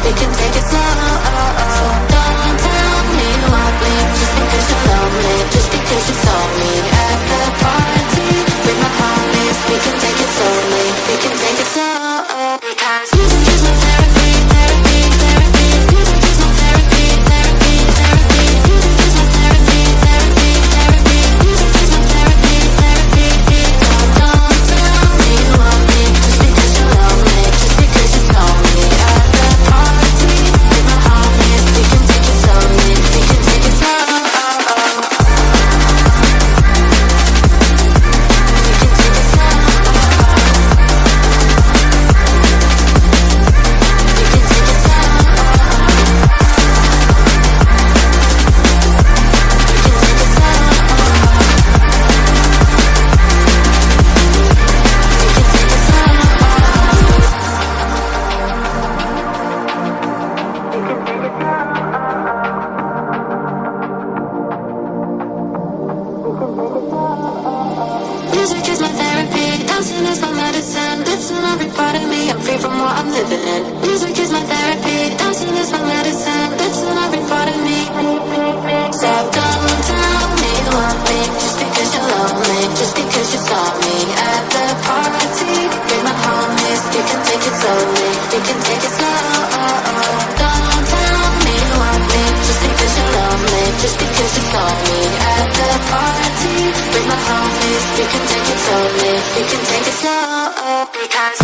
we can take it slow. So don't tell me you want me just because you're lonely, just because you saw me at the party with my homies. We can take it slowly, we can take it slow. Because music is my therapy, therapy, therapy. Music is my therapy, therapy, therapy. Music is my therapy, therapy, therapy. Music is my therapy, therapy. So don't tell me you want me just because you're lonely, just because you saw me at the party with my homies. We can take it slowly, we can take it slow. Music is my therapy, dancing is my medicine. Lives in every part of me, I'm free from what I'm living in. Music is my therapy, dancing is my medicine. Lives in every part of me. So don't tell me you want me just because you're lonely, just because you saw me at the party with my homies. We can take it slowly, we can take it slow. Don't tell me you want me just because you're lonely, just because you saw me at the party with my homies. We can take it slowly, we can take it slow. Because